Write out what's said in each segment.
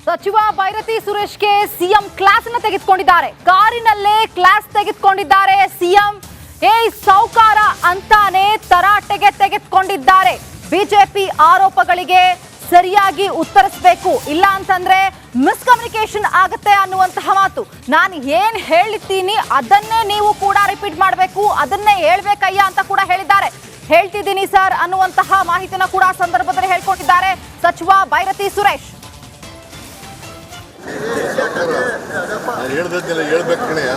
ಸಚಿವ Byrathi ಸುರೇಶ್ಗೆ CM class ಅನ್ನು ತೆಗೆದುಕೊಂಡಿದ್ದಾರೆ. ಕಾರಿನಲ್ಲೇ ಕ್ಲಾಸ್ ತೆಗೆದುಕೊಂಡಿದ್ದಾರೆ ಸಿಎಂ. ಸೌಕಾರ ಅಂತಾನೆ ತರಾಟೆಗೆ ತೆಗೆದುಕೊಂಡಿದ್ದಾರೆ. ಬಿಜೆಪಿ ಆರೋಪಗಳಿಗೆ ಸರಿಯಾಗಿ ಉತ್ತರಿಸಬೇಕು, ಇಲ್ಲ ಅಂತಂದ್ರೆ ಮಿಸ್ಕಮ್ಯುನಿಕೇಶನ್ ಆಗುತ್ತೆ ಅನ್ನುವಂತಹ ಮಾತು. ನಾನು ಏನ್ ಹೇಳ್ತೀನಿ ಅದನ್ನೇ ನೀವು ಕೂಡ ರಿಪೀಟ್ ಮಾಡಬೇಕು, ಅದನ್ನೇ ಹೇಳ್ಬೇಕಯ್ಯ ಅಂತ ಕೂಡ ಹೇಳಿದ್ದಾರೆ. ಹೇಳ್ತಿದ್ದೀನಿ ಸರ್ ಅನ್ನುವಂತಹ ಮಾಹಿತಿನ ಕೂಡ ಸಂದರ್ಭದಲ್ಲಿ ಹೇಳ್ಕೊಂಡಿದ್ದಾರೆ ಸಚಿವ ಬೈರತಿ ಸುರೇಶ್. ಹೇಳ್ಬೇಕಣಯ್ಯ,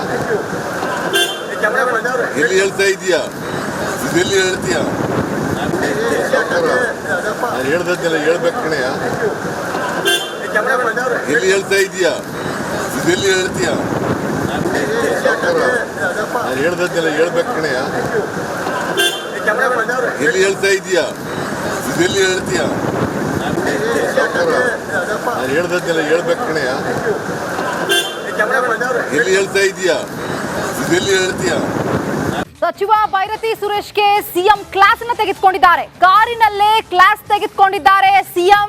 ಎಲ್ಲಿ ಹೇಳ್ತಾ ಇದೀಯಾ, ಇದೆಲ್ಲಿ ಹೇಳ್ತೀಯ? ಹೇಳ್ದಲ್ಲ ಹೇಳ್ಬೇಕಣಯ್ಯ, ಎಲ್ಲಿ ಹೇಳ್ತಾ ಇದೀಯಾ, ಇದೆಲ್ಲಿ ಹೇಳ್ತೀಯ? ಹೇಳ್ದಲ್ಲ ಹೇಳ್ಬೇಕಣಯ್ಯ, ಎಲ್ಲಿ ಹೇಳ್ತಾ ಇದೀಯಾ, ಇದೆಲ್ಲಿ ಹೇಳ್ತೀಯ? ಹೇಳ್ದಲ್ಲ ಹೇಳ್ಬೇಕಣಯ್ಯ, ಎಲ್ಲಿ ಹೇಳ್ತಾ ಇದೀಯಾ, ಇದೆಲ್ಲಿ ಹೇಳ್ತೀಯ? ಸಚಿವ ಬೈರತಿ ಸುರೇಶ್ಗೆ ಸಿಎಂ ಕ್ಲಾಸ್ ಅನ್ನು ತೆಗೆದುಕೊಂಡಿದ್ದಾರೆ. ಕಾರಿನಲ್ಲೇ ಕ್ಲಾಸ್ ತೆಗೆದುಕೊಂಡಿದ್ದಾರೆ ಸಿಎಂ.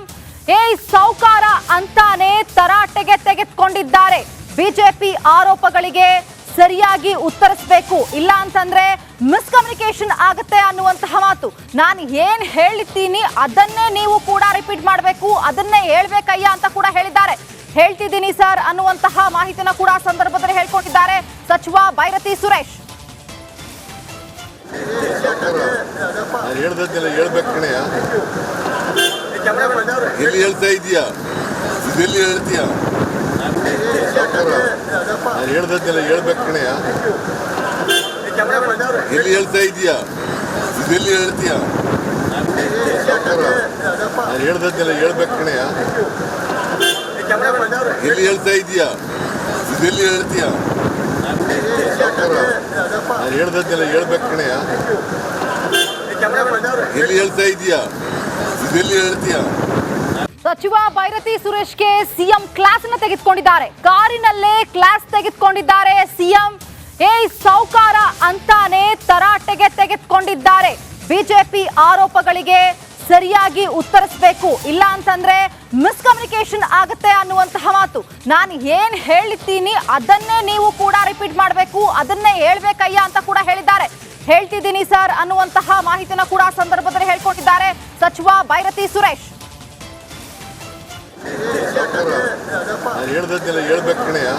ಸೌಕಾರ ಅಂತಾನೆ ತರಾಟೆಗೆ ತೆಗೆದುಕೊಂಡಿದ್ದಾರೆ. ಬಿಜೆಪಿ ಆರೋಪಗಳಿಗೆ ಸರಿಯಾಗಿ ಉತ್ತರಿಸಬೇಕು, ಇಲ್ಲ ಅಂತಂದ್ರೆ ಮಿಸ್ಕಮ್ಯುನಿಕೇಶನ್ ಆಗುತ್ತೆ ಅನ್ನುವಂತಹ ಮಾತು. ನಾನು ಏನ್ ಹೇಳ್ತೀನಿ ಅದನ್ನೇ ನೀವು ಕೂಡ ರಿಪೀಟ್ ಮಾಡಬೇಕು, ಅದನ್ನೇ ಹೇಳ್ಬೇಕಯ್ಯ ಅಂತ ಕೂಡ ಹೇಳಿದ್ದಾರೆ. ಹೇಳ್ತಿದ್ದೀನಿ ಸರ್ ಅನ್ನುವಂತಹ ಮಾಹಿತಿನ ಕೂಡ ಸಂದರ್ಭದಲ್ಲಿ ಹೇಳ್ಕೊಂಡಿದ್ದಾರೆ ಸಚಿವ ಬೈರತಿ ಸುರೇಶ್. ಹೇಳ್ದಲ್ಲ ಹೇಳ್ಬೇಕಣಯ್ಯ, ಎಲ್ಲಿ ಹೇಳ್ತಾ ಇದೀಯಾ, ಇದೆಲ್ಲಿ ಹೇಳ್ತೀಯ? ಹೇಳ್ದಲ್ಲ ಹೇಳ್ಬೇಕಣಯ್ಯ, ಎಲ್ಲಿ ಹೇಳ್ತಾ ಇದೀಯಾ, ಇದೆಲ್ಲಿ ಹೇಳ್ತೀಯ? ಹೇಳ್ದಲ್ಲ ಹೇಳ್ಬೇಕಣಯ್ಯ, ಎಲ್ಲಿ ಹೇಳ್ತಾ ಇದೀಯಾ, ಇದೆಲ್ಲಿ ಹೇಳ್ತೀಯ? ಹೇಳ್ದಲ್ಲ ಹೇಳ್ಬೇಕಣಯ್ಯ, ಎಲ್ಲಿ ಹೇಳ್ತಾ ಇದೀಯಾ, ಇದೆಲ್ಲಿ ಹೇಳ್ತೀಯ? ಸಚಿವ ಬೈರತಿ ಸುರೇಶ್ಗೆ ಸಿಎಂ ಕ್ಲಾಸ್ ಅನ್ನು ತೆಗೆದುಕೊಂಡಿದ್ದಾರೆ. ಕಾರಿನಲ್ಲೇ ಕ್ಲಾಸ್ ತೆಗೆದುಕೊಂಡಿದ್ದಾರೆ ಸಿಎಂ. ಸೌಕಾರ ಅಂತಾನೆ ತರಾಟೆಗೆ ತೆಗೆದುಕೊಂಡಿದ್ದಾರೆ. ಬಿಜೆಪಿ ಆರೋಪಗಳಿಗೆ ಸರಿಯಾಗಿ ಉತ್ತರಿಸಬೇಕು, ಇಲ್ಲ ಅಂತಂದ್ರೆ ಮಿಸ್ಕಮ್ಯುನಿಕೇಶನ್ ಆಗುತ್ತೆ ಅನ್ನುವಂತಹ ಮಾತು. ನಾನು ಏನ್ ಹೇಳ್ತೀನಿ ಅದನ್ನೇ ನೀವು ಕೂಡ ರಿಪೀಟ್ ಮಾಡಬೇಕು, ಅದನ್ನೇ ಹೇಳ್ಬೇಕಯ್ಯ ಅಂತ ಕೂಡ ಹೇಳಿದ್ದಾರೆ. ಹೇಳ್ತಿದ್ದೀನಿ ಸರ್ ಅನ್ನುವಂತಹ ಮಾಹಿತಿನ ಕೂಡ ಸಂದರ್ಭದಲ್ಲಿ ಹೇಳ್ಕೊಂಡಿದ್ದಾರೆ ಸಚಿವ ಬೈರತಿ ಸುರೇಶ್. ಹೇಳ್ದಲ್ಲ ಹೇಳ್ಬೇಕಣಯ್ಯ,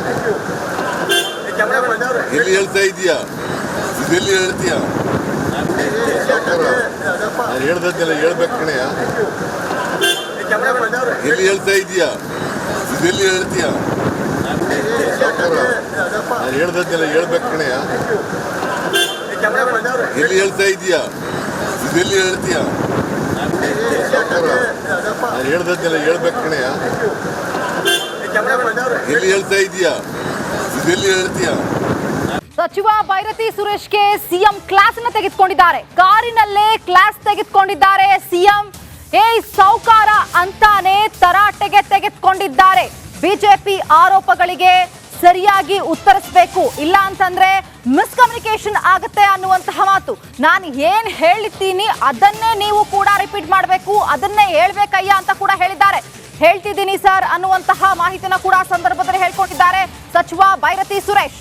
ಎಲ್ಲಿ ಹೇಳ್ತಾ ಇದೀಯಾ, ಇದೆಲ್ಲಿ ಹೇಳ್ತೀಯ? ಹೇಳ್ದಲ್ಲ ಹೇಳ್ಬೇಕಣಯ್ಯ, ಎಲ್ಲಿ ಹೇಳ್ತಾ ಇದೀಯಾ, ಇದೆಲ್ಲಿ ಹೇಳ್ತೀಯ? ಹೇಳ್ದಲ್ಲ ಹೇಳ್ಬೇಕಣಯ್ಯ, ಎಲ್ಲಿ ಹೇಳ್ತಾ ಇದೀಯಾ, ಇದೆಲ್ಲಿ ಹೇಳ್ತೀಯ? ಹೇಳ್ದಲ್ಲ ಹೇಳ್ಬೇಕಣಯ್ಯ, ಎಲ್ಲಿ ಹೇಳ್ತಾ ಇದೀಯಾ, ಇದೆಲ್ಲಿ ಹೇಳ್ತೀಯ? ಸಚಿವ ಬೈರತಿ ಸುರೇಶ್ಗೆ ಸಿಎಂ ಕ್ಲಾಸ್ ಅನ್ನು ತೆಗೆದುಕೊಂಡಿದ್ದಾರೆ. ಕಾರಿನಲ್ಲೇ ಕ್ಲಾಸ್ ತೆಗೆದುಕೊಂಡಿದ್ದಾರೆ ಸಿಎಂ. ಸೌಕಾರ ಅಂತಾನೆ ತರಾಟೆಗೆ ತೆಗೆದುಕೊಂಡಿದ್ದಾರೆ. ಬಿಜೆಪಿ ಆರೋಪಗಳಿಗೆ ಸರಿಯಾಗಿ ಉತ್ತರಿಸಬೇಕು, ಇಲ್ಲ ಅಂತಂದ್ರೆ ಮಿಸ್ಕಮ್ಯುನಿಕೇಶನ್ ಆಗುತ್ತೆ ಅನ್ನುವಂತಹ ಮಾತು. ನಾನು ಏನ್ ಹೇಳ್ತೀನಿ ಅದನ್ನೇ ನೀವು ಕೂಡ ರಿಪೀಟ್ ಮಾಡಬೇಕು, ಅದನ್ನೇ ಹೇಳ್ಬೇಕಯ್ಯ ಅಂತ ಕೂಡ ಹೇಳಿದ್ದಾರೆ. ಹೇಳ್ತಿದ್ದೀನಿ ಸರ್ ಅನ್ನುವಂತಹ ಮಾಹಿತಿನ ಕೂಡ ಸಂದರ್ಭದಲ್ಲಿ ಹೇಳ್ಕೊಂಡಿದ್ದಾರೆ ಸಚಿವ ಬೈರತಿ ಸುರೇಶ್.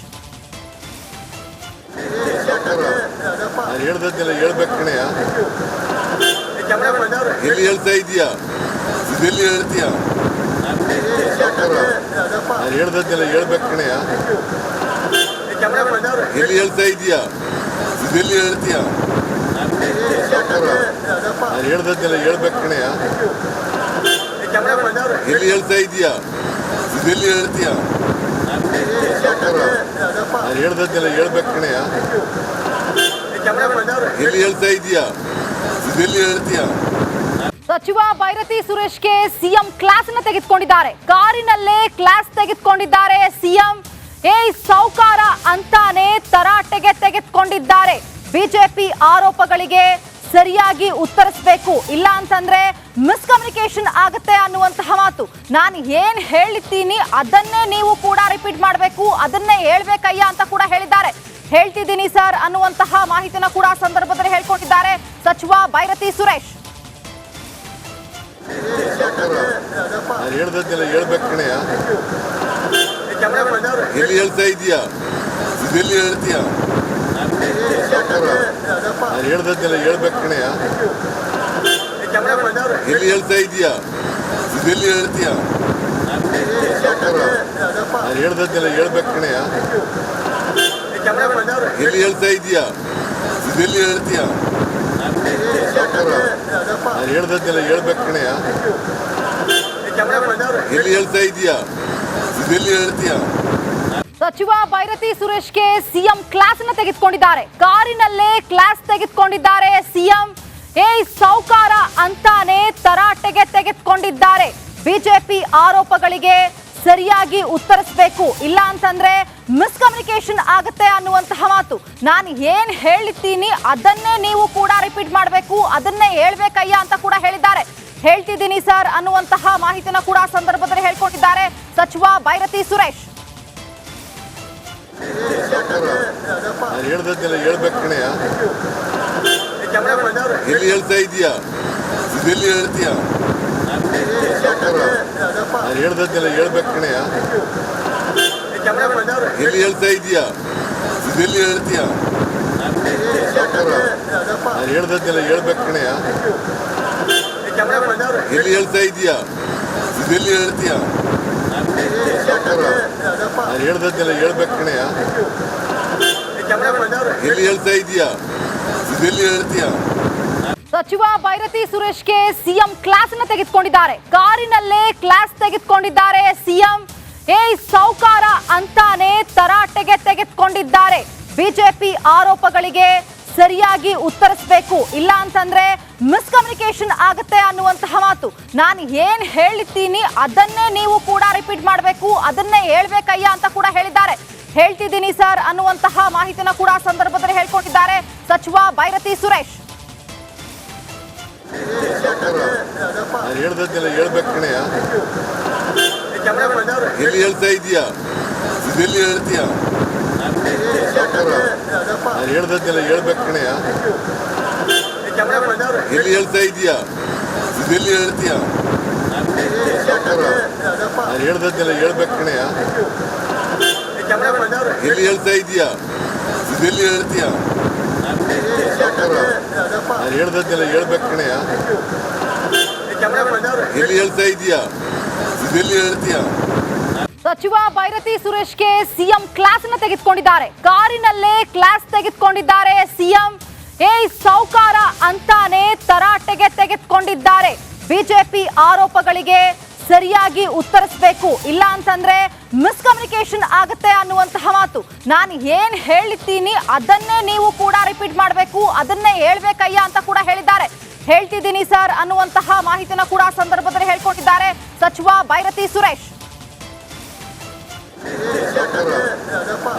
ಹೇಳ್ದಲ್ಲ ಹೇಳ್ಬೇಕಣಯ್ಯ, ಎಲ್ಲಿ ಹೇಳ್ತಾ ಇದೀಯಾ, ಇದೆಲ್ಲಿ ಹೇಳ್ತೀಯ? ಹೇಳ್ದಲ್ಲ ಹೇಳ್ಬೇಕಣಯ್ಯ, ಎಲ್ಲಿ ಹೇಳ್ತಾ ಇದೀಯಾ, ಇದೆಲ್ಲಿ ಹೇಳ್ತೀಯ? ಹೇಳ್ದಲ್ಲ ಹೇಳ್ಬೇಕಣಯ್ಯ, ಎಲ್ಲಿ ಹೇಳ್ತಾ ಇದೀಯಾ, ಇದೆಲ್ಲಿ ಹೇಳ್ತೀಯ? ಹೇಳ್ದಲ್ಲ ಹೇಳ್ಬೇಕಣಯ್ಯ, ಎಲ್ಲಿ ಹೇಳ್ತಾ ಇದೀಯಾ, ಇದೆಲ್ಲಿ ಹೇಳ್ತೀಯ? ಸಚಿವ ಬೈರತಿ ಸುರೇಶ್ಗೆ ಸಿಎಂ ಕ್ಲಾಸ್ ಅನ್ನು ತೆಗೆದುಕೊಂಡಿದ್ದಾರೆ. ಕಾರಿನಲ್ಲೇ ಕ್ಲಾಸ್ ತೆಗೆದುಕೊಂಡಿದ್ದಾರೆ ಸಿಎಂ. ಸೌಕಾರ ಅಂತಾನೆ ತರಾಟೆಗೆ ತೆಗೆದುಕೊಂಡಿದ್ದಾರೆ. ಬಿಜೆಪಿ ಆರೋಪಗಳಿಗೆ ಸರಿಯಾಗಿ ಉತ್ತರಿಸಬೇಕು, ಇಲ್ಲ ಅಂತಂದ್ರೆ ಮಿಸ್ಕಮ್ಯುನಿಕೇಶನ್ ಆಗುತ್ತೆ ಅನ್ನುವಂತಹ ಮಾತು. ನಾನು ಏನ್ ಹೇಳ್ತೀನಿ ಅದನ್ನೇ ನೀವು ಕೂಡ ರಿಪೀಟ್ ಮಾಡಬೇಕು, ಅದನ್ನೇ ಹೇಳ್ಬೇಕಯ್ಯ ಅಂತ ಕೂಡ ಹೇಳಿದ್ದಾರೆ. ಹೇಳ್ತಿದ್ದೀನಿ ಸರ್ ಅನ್ನುವಂತಹ ಮಾಹಿತಿನ ಕೂಡ ಸಂದರ್ಭದಲ್ಲಿ ಹೇಳ್ಕೊಂಡಿದ್ದಾರೆ ಸಚಿವ ಬೈರತಿ ಸುರೇಶ್. ನಾನು ಹೇಳ್ದದ್ದೆಲ್ಲ ಹೇಳ್ಬೇಕು ಕಣಯ್ಯ. ಎಲ್ಲಿ ಹೇಳ್ತಾ ಇದೀಯಾ? ಇದೆಲ್ಲಿ ಹೇಳ್ತೀಯ? ನಾನು ಹೇಳ್ದದ್ದೆಲ್ಲ ಹೇಳ್ಬೇಕು ಕಣಯ್ಯ. ಎಲ್ಲಿ ಹೇಳ್ತಾ ಇದೀಯಾ? ಇದೆಲ್ಲಿ ಹೇಳ್ತೀಯ? ನಾನು ಹೇಳ್ದದ್ದೆಲ್ಲ ಹೇಳ್ಬೇಕು ಕಣಯ್ಯ. ಎಲ್ಲಿ ಹೇಳ್ತಾ ಇದೀಯಾ? ಇದೆಲ್ಲಿ ಹೇಳ್ತೀಯ? ನಾನು ಹೇಳ್ದದ್ದೆಲ್ಲ ಹೇಳ್ಬೇಕು ಕಣಯ್ಯ. ಎಲ್ಲಿ ಹೇಳ್ತಾ ಇದೀಯಾ? ಇದೆಲ್ಲಿ ಹೇಳ್ತೀಯ? ಸಚಿವ ಬೈರತಿ ಸುರೇಶ್ಗೆ ಸಿಎಂ ಕ್ಲಾಸ್ ಅನ್ನು ತೆಗೆದುಕೊಂಡಿದ್ದಾರೆ. ಕಾರಿನಲ್ಲೇ ಕ್ಲಾಸ್ ತೆಗೆದುಕೊಂಡಿದ್ದಾರೆ ಸಿಎಂ. ಸೌಕಾರ ಅಂತಾನೆ ತರಾಟೆಗೆ ತೆಗೆದುಕೊಂಡಿದ್ದಾರೆ. ಬಿಜೆಪಿ ಆರೋಪಗಳಿಗೆ ಸರಿಯಾಗಿ ಉತ್ತರಿಸಬೇಕು, ಇಲ್ಲ ಅಂತಂದ್ರೆ ಮಿಸ್ಕಮ್ಯುನಿಕೇಶನ್ ಆಗುತ್ತೆ ಅನ್ನುವಂತಹ ಮಾತು. ನಾನು ಏನ್ ಹೇಳಿದ್ದೀನಿ ಅದನ್ನೇ ನೀವು ಕೂಡ ರಿಪೀಟ್ ಮಾಡಬೇಕು, ಅದನ್ನೇ ಹೇಳ್ಬೇಕಯ್ಯ ಅಂತ ಕೂಡ ಹೇಳಿದ್ದಾರೆ. ಹೇಳ್ತಿದ್ದೀನಿ ಸರ್ ಅನ್ನುವಂತಹ ಮಾಹಿತಿನ ಕೂಡ ಸಂದರ್ಭದಲ್ಲಿ ಹೇಳ್ಕೊಂಡಿದ್ದಾರೆ ಸಚಿವ ಬೈರತಿ ಸುರೇಶ್. ನಾನು ಹೇಳ್ದದ್ದೆಲ್ಲ ಹೇಳ್ಬೇಕು ಕಣಯ್ಯ. ಎಲ್ಲಿ ಹೇಳ್ತಾ ಇದೀಯಾ? ಇದೆಲ್ಲಿ ಹೇಳ್ತೀಯ? ನಾನು ಹೇಳ್ದದ್ದೆಲ್ಲ ಹೇಳ್ಬೇಕು ಕಣಯ್ಯ. ಎಲ್ಲಿ ಹೇಳ್ತಾ ಇದೀಯಾ? ಇದೆಲ್ಲಿ ಹೇಳ್ತೀಯ? ನಾನು ಹೇಳ್ದದ್ದೆಲ್ಲ ಹೇಳ್ಬೇಕು ಕಣಯ್ಯ. ಎಲ್ಲಿ ಹೇಳ್ತಾ ಇದೀಯಾ? ಇದೆಲ್ಲಿ ಹೇಳ್ತೀಯ? ನಾನು ಹೇಳ್ದದ್ದೆಲ್ಲ ಹೇಳ್ಬೇಕು ಕಣಯ್ಯ. ಎಲ್ಲಿ ಹೇಳ್ತಾ ಇದೀಯಾ? ಇದೆಲ್ಲಿ ಹೇಳ್ತೀಯ? ಸಚಿವ ಬೈರತಿ ಸುರೇಶ್ಗೆ ಸಿಎಂ ಕ್ಲಾಸ್ ಅನ್ನು ತೆಗೆದುಕೊಂಡಿದ್ದಾರೆ. ಕಾರಿನಲ್ಲೇ ಕ್ಲಾಸ್ ತೆಗೆದುಕೊಂಡಿದ್ದಾರೆ ಸಿಎಂ. ಸೌಕಾರ ಅಂತಾನೆ ತರಾಟೆಗೆ ತೆಗೆದುಕೊಂಡಿದ್ದಾರೆ. ಬಿಜೆಪಿ ಆರೋಪಗಳಿಗೆ ಸರಿಯಾಗಿ ಉತ್ತರಿಸಬೇಕು, ಇಲ್ಲ ಅಂತಂದ್ರೆ ಮಿಸ್ಕಮ್ಯುನಿಕೇಶನ್ ಆಗುತ್ತೆ ಅನ್ನುವಂತಹ ಮಾತು. ನಾನು ಏನ್ ಹೇಳಿದ್ದೀನಿ ಅದನ್ನೇ ನೀವು ಕೂಡ ರಿಪೀಟ್ ಮಾಡಬೇಕು, ಅದನ್ನೇ ಹೇಳ್ಬೇಕಯ್ಯ ಅಂತ ಕೂಡ ಹೇಳಿದ್ದಾರೆ. ಹೇಳ್ತಿದ್ದೀನಿ ಸರ್ ಅನ್ನುವಂತಹ ಮಾಹಿತಿನ ಕೂಡ ಸಂದರ್ಭದಲ್ಲಿ ಹೇಳ್ಕೊಂಡಿದ್ದಾರೆ ಸಚಿವ ಬೈರತಿ ಸುರೇಶ್. ನಾನು ಹೇಳ್ದದ್ದೆಲ್ಲ ಹೇಳ್ಬೇಕು ಕಣಯ್ಯ. ಎಲ್ಲಿ ಹೇಳ್ತಾ ಇದೀಯಾ? ಇದೆಲ್ಲಿ ಹೇಳ್ತೀಯ? ನಾನು ಹೇಳ್ದದ್ದೆಲ್ಲ ಹೇಳ್ಬೇಕು ಕಣಯ್ಯ. ಎಲ್ಲಿ ಹೇಳ್ತಾ ಇದೀಯಾ? ಇದೆಲ್ಲಿ ಹೇಳ್ತೀಯ? ನಾನು ಹೇಳ್ದದ್ದೆಲ್ಲ ಹೇಳ್ಬೇಕು ಕಣಯ್ಯ. ಎಲ್ಲಿ ಹೇಳ್ತಾ ಇದೀಯಾ? ಇದೆಲ್ಲಿ ಹೇಳ್ತೀಯ? ನಾನು ಹೇಳ್ದದ್ದೆಲ್ಲ ಹೇಳ್ಬೇಕು ಕಣಯ್ಯ. ಎಲ್ಲಿ ಹೇಳ್ತಾ ಇದೀಯಾ? ಇದೆಲ್ಲಿ ಹೇಳ್ತೀಯ? ಸಚಿವ ಬೈರತಿ ಸುರೇಶ್ಗೆ ಸಿಎಂ ಕ್ಲಾಸ್ ಅನ್ನು ತೆಗೆದುಕೊಂಡಿದ್ದಾರೆ. ಕಾರಿನಲ್ಲೇ ಕ್ಲಾಸ್ ತೆಗೆದುಕೊಂಡಿದ್ದಾರೆ ಸಿಎಂ. ಸೌಕಾರ ಅಂತಾನೆ ತರಾಟೆಗೆ ತೆಗೆದುಕೊಂಡಿದ್ದಾರೆ. ಬಿಜೆಪಿ ಆರೋಪಗಳಿಗೆ ಸರಿಯಾಗಿ ಉತ್ತರಿಸಬೇಕು, ಇಲ್ಲ ಅಂತಂದ್ರೆ ಮಿಸ್ಕಮ್ಯುನಿಕೇಶನ್ ಆಗುತ್ತೆ ಅನ್ನುವಂತಹ ಮಾತು. ನಾನು ಏನ್ ಹೇಳಿದ್ದೀನಿ ಅದನ್ನೇ ನೀವು ಕೂಡ ರಿಪೀಟ್ ಮಾಡಬೇಕು, ಅದನ್ನೇ ಹೇಳ್ಬೇಕಯ್ಯ ಅಂತ ಕೂಡ ಹೇಳಿದ್ದಾರೆ. ಹೇಳ್ತಿದ್ದೀನಿ ಸರ್ ಅನ್ನುವಂತಹ ಮಾಹಿತಿನ ಕೂಡ ಸಂದರ್ಭದಲ್ಲಿ ಹೇಳ್ಕೊಂಡಿದ್ದಾರೆ ಸಚಿವ ಬೈರತಿ ಸುರೇಶ್.